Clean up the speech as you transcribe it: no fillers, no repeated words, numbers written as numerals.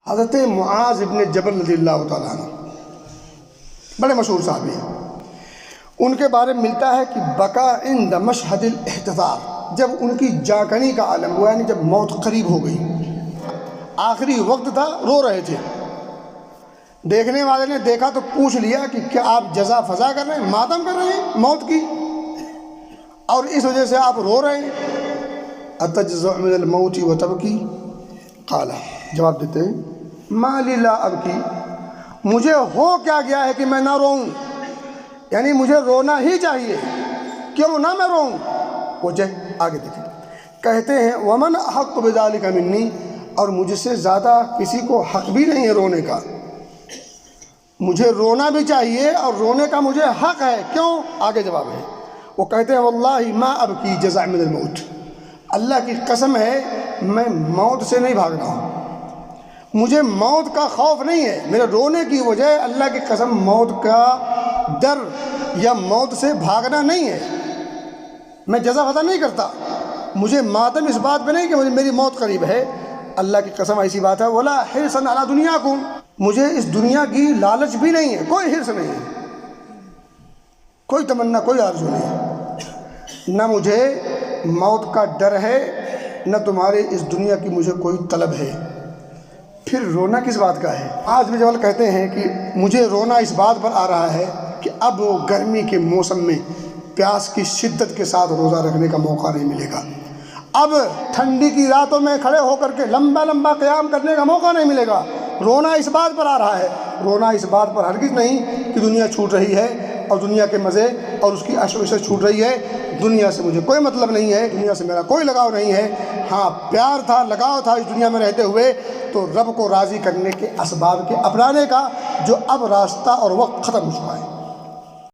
حضرت معاذ ابن جبل رضی اللہ تعالیٰ عنہ بڑے مشہور صحابی ہیں. ان کے بارے میں ملتا ہے کہ بکا عند مشہد الاحتضار، جب ان کی جاکنی کا عالم ہوا، یعنی جب موت قریب ہو گئی، آخری وقت تھا، رو رہے تھے. دیکھنے والے نے دیکھا تو پوچھ لیا کہ کیا آپ جزا فضا کر رہے ہیں، ماتم کر رہے ہیں موت کی، اور اس وجہ سے آپ رو رہے ہیں؟ اتجزع من الموت وتبکی؟ قال، جواب دیتے ہیں ما لی لا ابکی، مجھے ہو کیا گیا ہے کہ میں نہ روؤں، یعنی مجھے رونا ہی چاہیے، کیوں نہ میں روؤں؟ وجہ آگے دیکھیں، کہتے ہیں ومن احق بذلک منی، اور مجھ سے زیادہ کسی کو حق بھی نہیں ہے رونے کا، مجھے رونا بھی چاہیے اور رونے کا مجھے حق ہے، کیوں؟ آگے جواب ہے، وہ کہتے ہیں واللہ ما ابکی جزع من الموت، اللہ کی قسم ہے میں موت سے نہیں بھاگ رہا ہوں، مجھے موت کا خوف نہیں ہے، میرے رونے کی وجہ اللہ کی قسم موت کا ڈر یا موت سے بھاگنا نہیں ہے، میں جزا فضا نہیں کرتا، مجھے ماتم اس بات پہ نہیں کہ میری موت قریب ہے، اللہ کی قسم ایسی بات ہے ولا حرصا علی دنیاکم، مجھے اس دنیا کی لالچ بھی نہیں ہے، کوئی حرص نہیں ہے، کوئی تمنا، کوئی آرزو نہیں ہے، نہ مجھے موت کا ڈر ہے، نہ تمہارے اس دنیا کی مجھے کوئی طلب ہے، پھر رونا کس بات کا ہے؟ آج بھی جوال کہتے ہیں کہ مجھے رونا اس بات پر آ رہا ہے کہ اب گرمی کے موسم میں پیاس کی شدت کے ساتھ روزہ رکھنے کا موقع نہیں ملے گا، اب ٹھنڈی کی راتوں میں کھڑے ہو کر کے لمبا لمبا قیام کرنے کا موقع نہیں ملے گا، رونا اس بات پر آ رہا ہے، رونا اس بات پر ہرگز نہیں کہ دنیا چھوٹ رہی ہے اور دنیا کے مزے اور اس کی عشق و عشرت چھوٹ رہی ہے، دنیا سے مجھے کوئی مطلب نہیں ہے، دنیا سے میرا کوئی لگاؤ نہیں ہے، ہاں پیار تھا، لگاؤ تھا اس دنیا میں رہتے ہوئے تو رب کو راضی کرنے کے اسباب کے اپنانے کا، جو اب راستہ اور وقت ختم ہو چکا ہے.